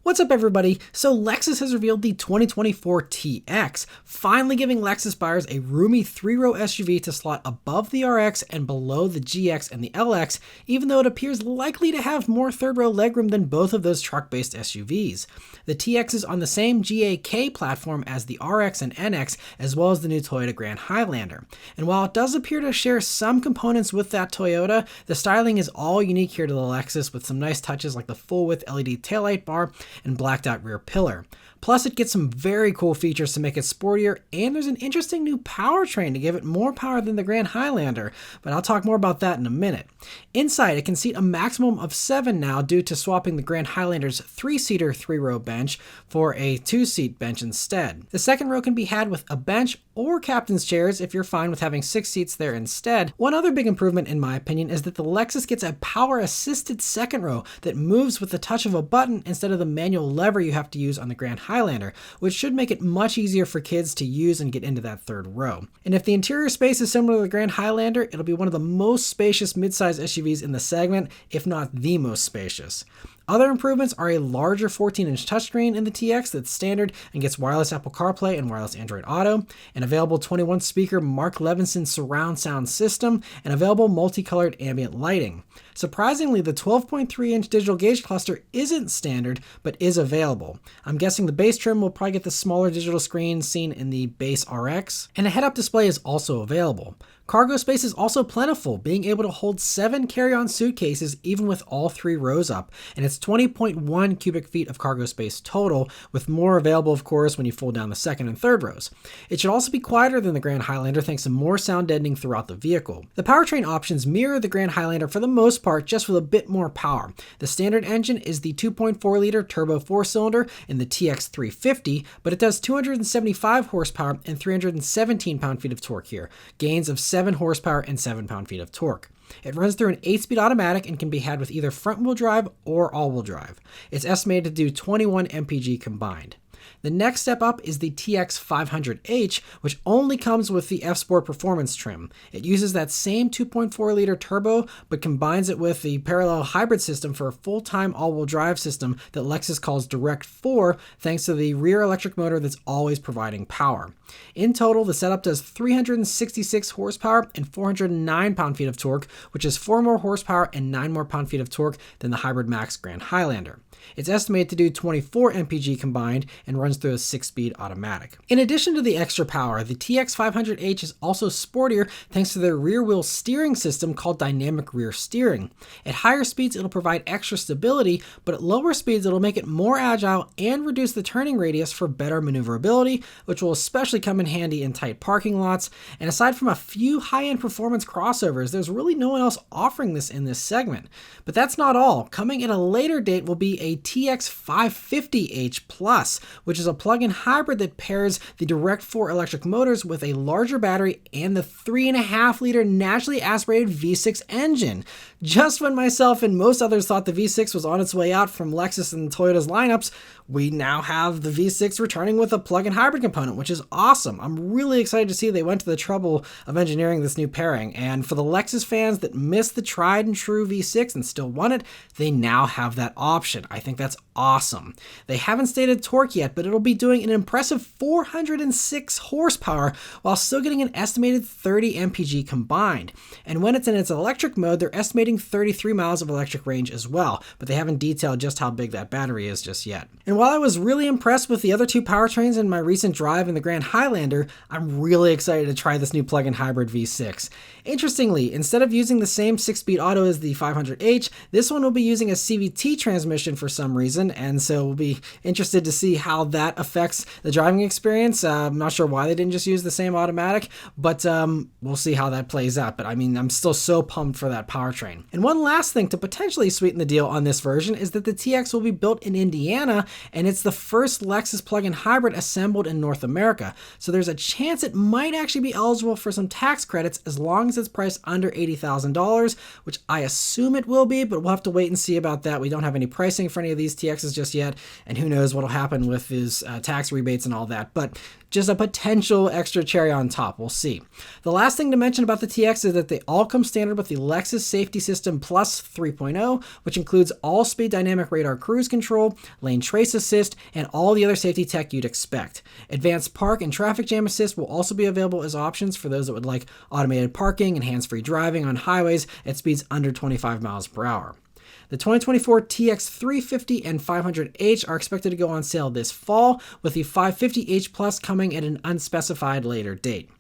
What's up everybody? So Lexus has revealed the 2024 TX, finally giving Lexus buyers a roomy 3-row SUV to slot above the RX and below the GX and the LX, even though it appears likely to have more third-row legroom than both of those truck-based SUVs. The TX is on the same GAK platform as the RX and NX, as well as the new Toyota Grand Highlander. And while it does appear to share some components with that Toyota, the styling is all unique here to the Lexus, with some nice touches like the full-width LED taillight bar and blacked out rear pillar. Plus it gets some very cool features to make it sportier, and there's an interesting new powertrain to give it more power than the Grand Highlander, but I'll talk more about that in a minute. Inside, it can seat a maximum of 7 now due to swapping the Grand Highlander's 3-seater 3-row bench for a 2-seat bench instead. The second row can be had with a bench or captain's chairs if you're fine with having 6 seats there instead. One other big improvement in my opinion is that the Lexus gets a power assisted second row that moves with the touch of a button instead of the manual lever you have to use on the Grand Highlander, which should make it much easier for kids to use and get into that third row. And if the interior space is similar to the Grand Highlander, it'll be one of the most spacious midsize SUVs in the segment, if not the most spacious. Other improvements are a larger 14-inch touchscreen in the TX that's standard and gets wireless Apple CarPlay and wireless Android Auto, an available 21-speaker Mark Levinson surround sound system, and available multicolored ambient lighting. Surprisingly, the 12.3-inch digital gauge cluster isn't standard, but is available. I'm guessing the base trim will probably get the smaller digital screen seen in the base RX, and a head-up display is also available. Cargo space is also plentiful, being able to hold 7 carry-on suitcases even with all 3 rows up, and it's 20.1 cubic feet of cargo space total, with more available of course when you fold down the second and third rows. It should also be quieter than the Grand Highlander thanks to more sound deadening throughout the vehicle. The powertrain options mirror the Grand Highlander for the most part, just with a bit more power. The standard engine is the 2.4-liter turbo 4-cylinder in the TX 350, but it does 275 horsepower and 317 pound-feet of torque here, gains of 7 horsepower and 7 pound-feet of torque. It runs through an 8-speed automatic and can be had with either front-wheel drive or all-wheel drive. It's estimated to do 21 mpg combined. The next step up is the TX 500H, which only comes with the F-Sport Performance trim. It uses that same 2.4-liter turbo, but combines it with the parallel hybrid system for a full-time all-wheel drive system that Lexus calls Direct 4, thanks to the rear electric motor that's always providing power. In total, the setup does 366 horsepower and 409 pound-feet of torque, which is 4 more horsepower and 9 more pound-feet of torque than the Hybrid Max Grand Highlander. It's estimated to do 24 mpg combined and runs through a 6-speed automatic. In addition to the extra power, the TX 500H is also sportier thanks to their rear-wheel steering system called Dynamic Rear Steering. At higher speeds, it'll provide extra stability, but at lower speeds, it'll make it more agile and reduce the turning radius for better maneuverability, which will especially come in handy in tight parking lots. And aside from a few high-end performance crossovers, there's really no one else offering this in this segment. But that's not all. Coming at a later date will be a TX 550H Plus, which is a plug-in hybrid that pairs the Direct 4 electric motors with a larger battery and the 3.5-liter naturally aspirated V6 engine. Just when myself and most others thought the V6 was on its way out from Lexus and Toyota's lineups, we now have the V6 returning with a plug-in hybrid component, which is awesome. I'm really excited to see they went to the trouble of engineering this new pairing, and for the Lexus fans that missed the tried and true V6 and still want it, they now have that option. I think that's awesome. They haven't stated torque yet, but it'll be doing an impressive 406 horsepower while still getting an estimated 30 mpg combined. And when it's in its electric mode, they're estimating 33 miles of electric range as well, but they haven't detailed just how big that battery is just yet. And while I was really impressed with the other 2 powertrains in my recent drive in the Grand Highlander, I'm really excited to try this new plug-in hybrid V6. Interestingly, instead of using the same 6-speed auto as the 500H, this one will be using a CVT transmission for some reason, and so we'll be interested to see how that affects the driving experience. I'm not sure why they didn't just use the same automatic, but we'll see how that plays out. But I mean, I'm still so pumped for that powertrain. And one last thing to potentially sweeten the deal on this version is that the TX will be built in Indiana, and it's the first Lexus plug-in hybrid assembled in North America. So there's a chance it might actually be eligible for some tax credits as long as it's priced under $80,000, which I assume it will be, but we'll have to wait and see about that. We don't have any pricing for any of these TXs just yet, and who knows what'll happen with his tax rebates and all that, but just a potential extra cherry on top. We'll see. The last thing to mention about the TX is that they all come standard with the Lexus Safety System Plus 3.0, which includes all-speed dynamic radar cruise control, lane trace assist, and all the other safety tech you'd expect. Advanced park and traffic jam assist will also be available as options for those that would like automated parking and hands-free driving on highways at speeds under 25 miles per hour. The 2024 TX 350 and 500H are expected to go on sale this fall, with the 550H Plus coming at an unspecified later date.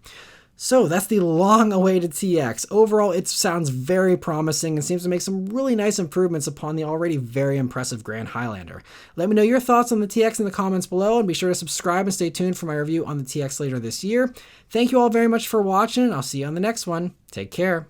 So that's the long-awaited TX. Overall, it sounds very promising and seems to make some really nice improvements upon the already very impressive Grand Highlander. Let me know your thoughts on the TX in the comments below, and be sure to subscribe and stay tuned for my review on the TX later this year. Thank you all very much for watching, and I'll see you on the next one. Take care.